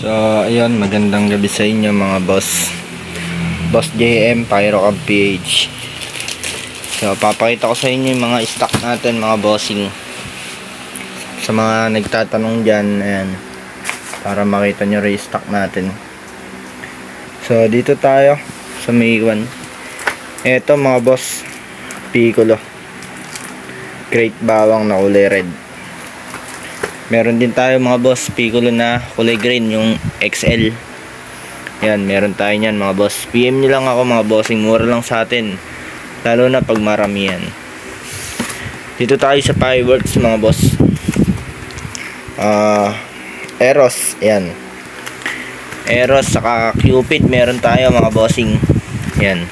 So, ayun, magandang gabi sa inyo mga boss. Boss JM, Pyrocab PH. So, papakita ko sa inyo yung mga stock natin mga bossing. Sa mga nagtatanong dyan, ayan, para makita nyo rin stock natin. So, dito tayo sa May 1. Eto mga boss, Piccolo. Great bawang na kulay red. Meron din tayo mga boss, Piccolo na kulay green, yung XL. Yan, meron tayo nyan mga boss. PM nyo lang ako mga bossing, mura lang sa atin. Lalo na pag marami yan. Dito tayo sa fireworks mga boss. Eros, yan. Eros, saka Cupid meron tayo mga bossing. Yan,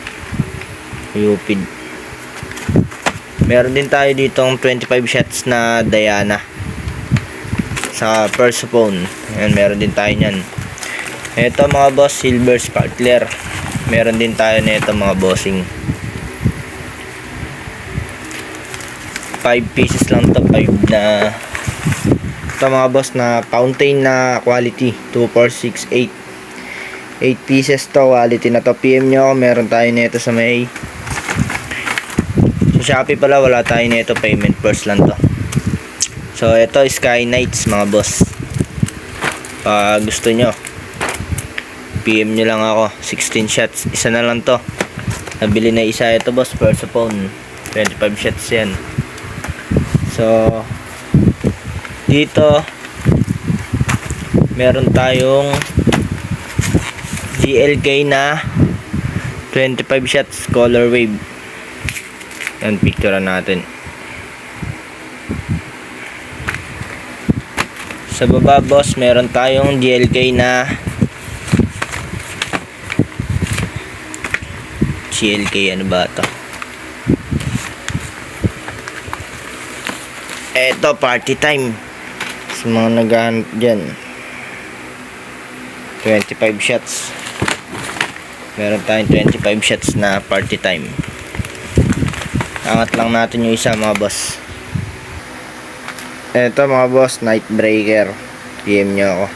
Cupid. Meron din tayo ditong 25 shots na Diana sa Persephone. Ayan, meron din tayo nyan. Ito mga boss, silver sparkler. Meron din tayo nito mga bossing. 5 pieces lang to, 5 na. Ito mga boss na fountain na quality, 2468. 8 pieces to, quality na to. PM nyo ako, meron tayo nito sa May. Sa Shopee pala wala tayo nito, payment first lang to. So, ito Sky Knights mga boss. Gusto nyo, PM nyo lang ako. 16 shots. Isa na lang to. Nabili na isa ito boss. Persephone. 25 shots yan. So, dito, meron tayong GLK na 25 shots color wave. Yan, picture natin. Sa baba boss, meron tayong GLK na ano ba to? Eto, party time. Sa mga naghahanap dyan, 25 shots. Meron tayong 25 shots na party time. Angat lang natin yung isa mga boss. Eto mga boss, Nightbreaker. PM nyo ako.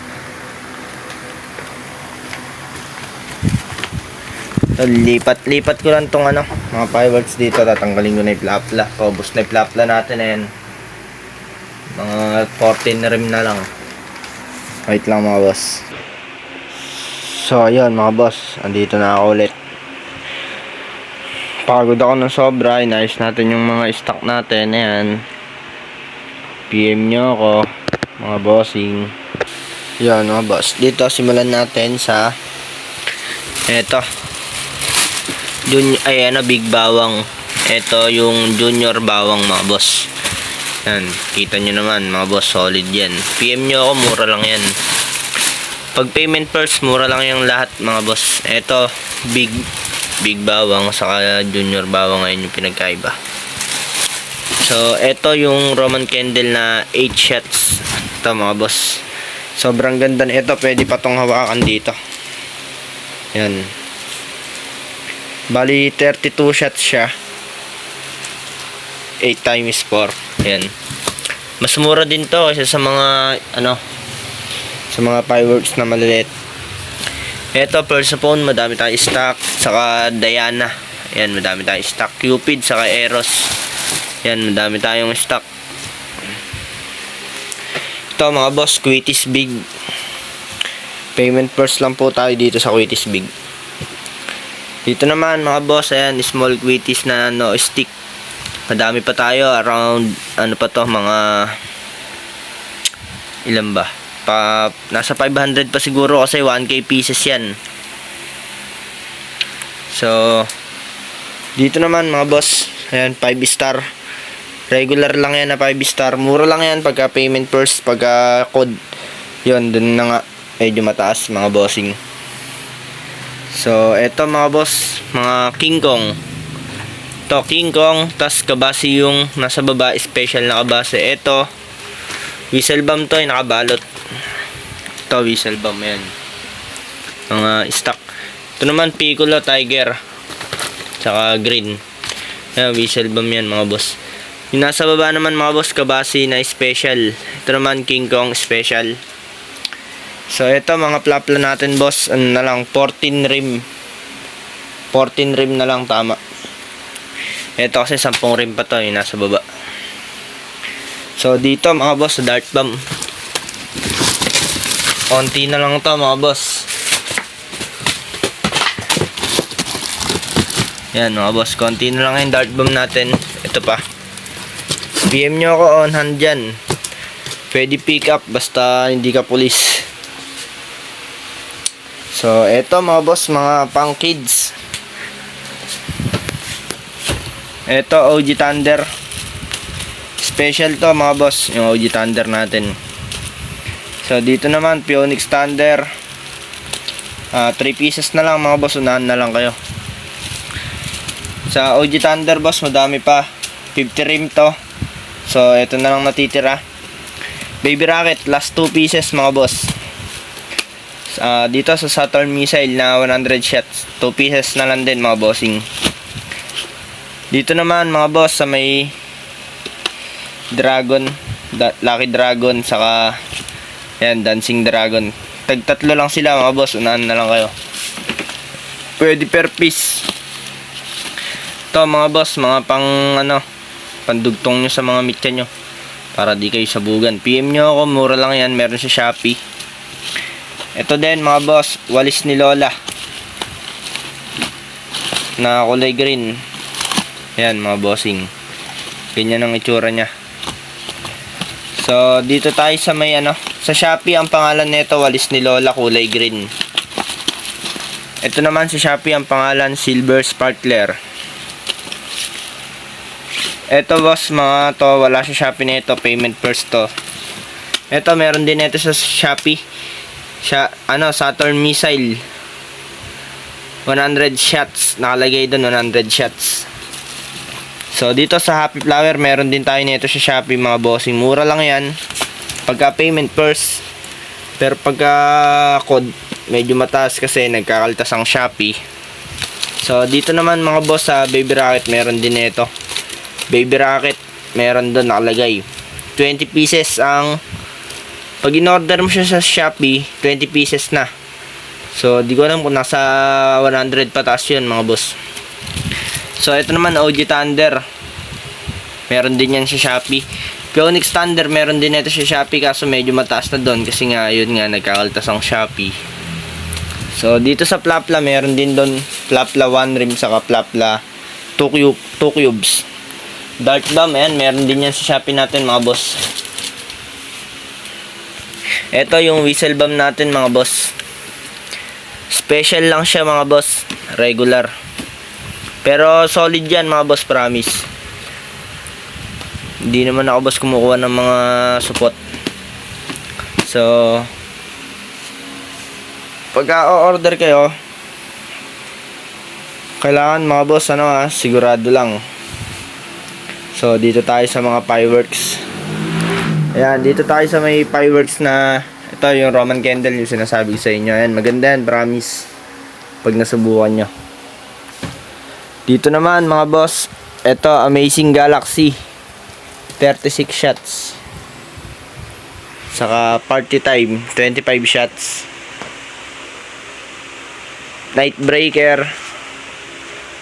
So, lipat ko lang tong mga fireworks dito. Tatanggalin ko na yung plapla. Paubos na yung plapla natin. Ayan, mga 14 rim na lang. Wait lang mga boss. So ayun mga boss, andito na ako ulit. Pagod ako ng sobra. Inayos natin yung mga stock natin. Ayan, PM nyo ako mga bossing. Yan mga boss, dito simulan natin sa eto big bawang. Eto yung junior bawang mga boss. Yan, kita nyo naman mga boss, solid yan. PM nyo ako, mura lang yan. Pag payment first, mura lang yung lahat mga boss. Eto big bawang saka junior bawang, ngayon yung pinagkaiba. So, ito yung Roman candle na 8 shots. Ito mga boss. Sobrang ganda na ito. Pwede pa tong hawakan dito. Yan. Bali, 32 shots siya. 8 times 4. Yan. Mas mura din to kasi sa mga, sa mga fireworks na maliliit. Ito, Persephone, madami tayong stock. Saka Diana. Yan, madami tayong stock. Cupid, saka Eros. Yan, madami tayong stock. Ito mga boss, Quitis Big. Payment first lang po tayo dito sa Quitis Big. Dito naman mga boss, ayan, small Quitis na no stick. Madami pa tayo, around mga ilan ba? Nasa 500 pa siguro kasi 1k pieces yan. So, dito naman mga boss, ayan, 5 star. Regular lang yan na 5 star. Mura lang yan pagka payment first, pagka code. Yun, dun na nga, medyo mataas mga bossing. So, eto mga boss, mga King Kong. Ito, King Kong, tas kabasi yung nasa baba, special na kabasi. Eto, whistle bomb to, nakabalot. Ito, whistle bomb, yan. Mga stock. Ito naman, Piccolo, Tiger. Tsaka green. Yan, whistle bomb yan mga boss. Yung nasa baba naman mga boss, kabasi na special. Ito naman King Kong special. So ito mga plapla natin boss, ano na lang, 14 rim. 14 rim na lang tama. Ito kasi 10 rim pa to, yung nasa baba. So dito mga boss, sa dart bomb, konti na lang to mga boss. Yan mga boss, konti na lang yung dart bomb natin. Ito pa. PM nyo ako on hand dyan. Pwede pick up basta hindi ka pulis. So eto mga boss, mga pang kids. Eto OG Thunder. Special to mga boss, yung OG Thunder natin. So dito naman Phoenix Thunder. 3 pieces na lang mga boss, unahan na lang kayo. Sa OG Thunder boss, madami pa. 50 rim to. So ito na lang natitira. Baby Rocket, last 2 pieces mga boss. Dito sa Saturn Missile na 100 shots, 2 pieces na lang din mga bossing. Dito naman mga boss sa may Dragon, Lucky Dragon, saka yan, Dancing Dragon. Tag-tatlo lang sila mga boss, unahan na lang kayo. Pwede per piece. Ito mga boss, mga pang pandugtong nyo sa mga mitya nyo para di kayo sabugan. PM nyo ako, mura lang yan, meron sa Shopee. Ito din mga boss, walis ni Lola na kulay green. Yan mga bossing, ganyan ang itsura nya. So dito tayo sa may sa Shopee, ang pangalan nito walis ni Lola, kulay green. Ito naman sa Shopee, ang pangalan Silver Sparkler. Ito boss, mga to, wala sa Shopee nito, payment first to. Ito meron din ito sa Shopee. Saturn Missile 100 shots, nakalagay doon 100 shots. So dito sa Happy Flower, meron din tayo nito sa Shopee mga bossing. Mura lang yan pagka payment first. Pero pagka code, medyo mataas kasi nagkakaltas ang Shopee. So dito naman mga boss sa Baby Rocket, meron din nito. Baby Rocket, meron doon nakalagay 20 pieces ang pag in-order mo siya sa Shopee, 20 pieces na. So di ko alam kung nasa 100 pataas yun mga boss. So ito naman OG Thunder, meron din yan sa Shopee. Phoenix Thunder, meron din ito sa Shopee, kaso medyo mataas na doon kasi nga yun nga, nagkakaltas ang Shopee. So dito sa Plapla, meron din doon Plapla 1 rim saka Plapla 2 cubes. Dart bomb, ayan, meron din yan sa Shopee natin mga boss. Ito yung whistle bomb natin mga boss. Special lang siya mga boss, regular. Pero solid yan mga boss, promise. Hindi naman ako boss kumukuha ng mga support. So pagka o-order kayo, kailangan mga boss sigurado lang. So dito tayo sa mga fireworks. Ayan, dito tayo sa may fireworks na ito yung Roman candle, yung sinasabi sa inyo. Ayan, maganda yan, promise, pag nasubukan nyo. Dito naman mga boss, ito Amazing Galaxy 36 shots, saka Party Time 25 shots. Night Breaker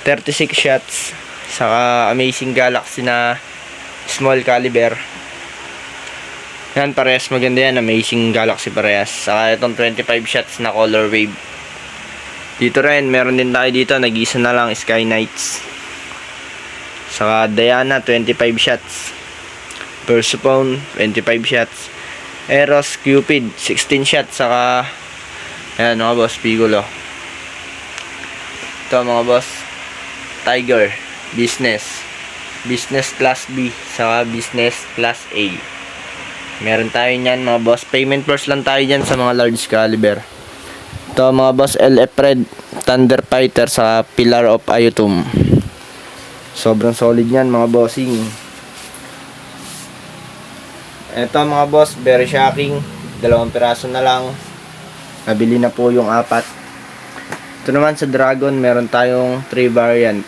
36 shots, saka Amazing Galaxy na small caliber. Yan, parehas maganda yan, Amazing Galaxy parehas. Saka itong 25 shots na color wave. Dito rin, meron din tayo dito, nag-isa na lang, Sky Knights. Saka Diana 25 shots, Persephone 25 shots, Eros Cupid 16 shots, saka ayan mga boss, Piccolo. Ito mga boss, Tiger Business Class B, saka Business Class A. Meron tayo niyan mga boss. Payment first lang tayo dyan sa mga large caliber. Ito mga boss, LF Red Thunder Fighter sa Pillar of Ayutum. Sobrang solid yan mga bossing. Ito mga boss, very shocking. 2 piraso na lang. Nabili na po yung 4. Ito naman sa Dragon, meron tayong 3 variant.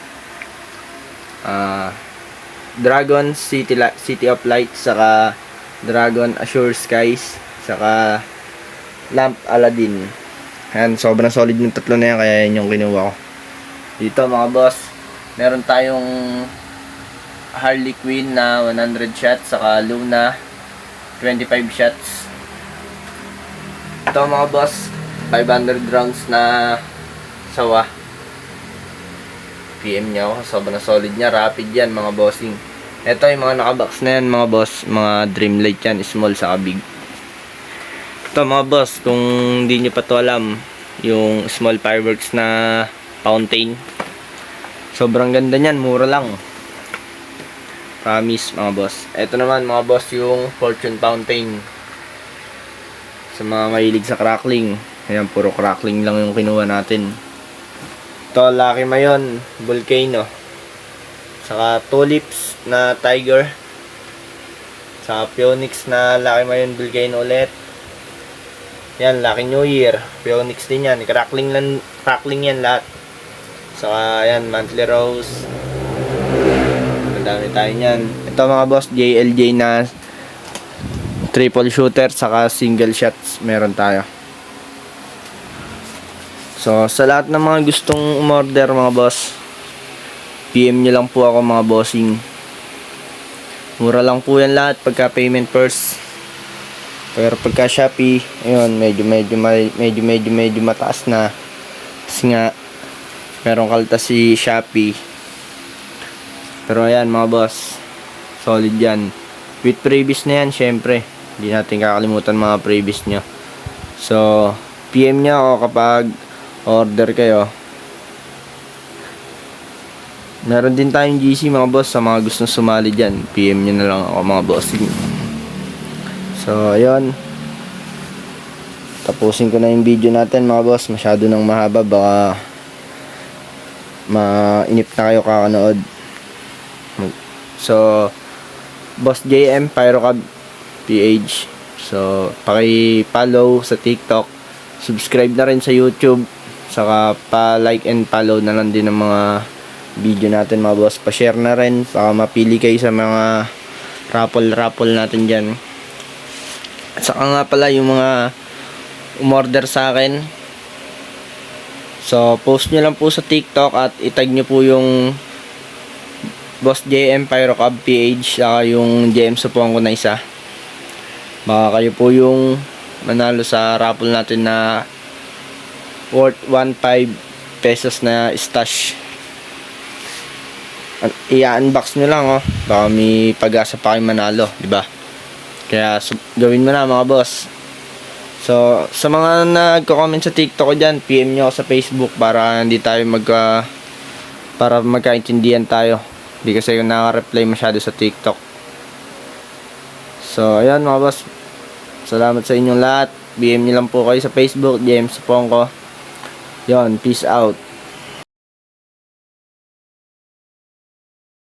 Dragon City of Light, saka Dragon Azure Skies, saka lamp Aladdin. Ayan, sobrang solid ng tatlo na yan, kaya yan yung kinuha ko. Dito mga boss, meron tayong Harley Quinn na 100 shots, saka Luna 25 shots. Ito mga boss, 500 rounds na sawa. PM niya ako, sobrang solid niya, rapid yan mga bossing. Ito yung mga nakabox na yan mga boss, mga Dreamlight yan, small saka big. Ito mga boss, kung hindi nyo pa to alam, yung small fireworks na fountain, sobrang ganda niyan, mura lang. Promise mga boss. Ito naman mga boss, yung Fortune Fountain. Sa mga mahilig sa crackling, ayan, puro crackling lang yung kinuha natin. Ito, Lucky Mayon Volcano, saka Tulips na Tiger, saka Phoenix na Lucky Mayon Volcano ulit. Yan, Lucky New Year, Phoenix din yan, crackling yan lahat. Saka yan, Monthly Rose, madami tayo nyan. Ito mga boss, JLJ na triple shooter saka single shots meron tayo. So sa lahat ng mga gustong umorder mga boss, PM nyo lang po ako mga bossing. Mura lang po yan lahat pagka payment first. Pero pagka Shopee, ayun, medyo mataas na. Kasi nga merong kaltas si Shopee. Pero ayan mga boss, solid yan. With previous na yan, syempre. Hindi natin kakalimutan mga previous nyo. So, PM nyo ako kapag order kayo. Meron din tayong GC mga boss, sa mga gustong sumali dyan. PM nyo na lang ako mga bossing. So, ayun. Tapusin ko na yung video natin mga boss. Masyado nang mahaba, baka mainip na kayo kakanood. So, Boss JM Pyrocab PH. So, paki-follow sa TikTok, subscribe na rin sa YouTube, saka pa-like and follow na lang din ng mga video natin mga boss. Pa-share na rin, baka mapili kayo sa mga raffle natin dyan. At saka nga pala yung mga umorder sa akin, so post nyo lang po sa TikTok at itag nyo po yung Boss JM Pyrocab PH, saka yung JM Supong ko na isa. Baka kayo po yung manalo sa raffle natin na worth 1.5 pesos na stash. I-unbox nyo lang, oh. Baka may pag-asa pa kayo manalo, diba? Kaya gawin mo na mga boss. So sa mga nagko-comment sa TikTok ko dyan, PM nyo ako sa Facebook para hindi tayo para magkaintindihan tayo. Hindi kasi yung naka-reply masyado sa TikTok. So, ayan mga boss. Salamat sa inyong lahat. BM nyo lang po kayo sa Facebook. James Supong ko. Yun, peace out.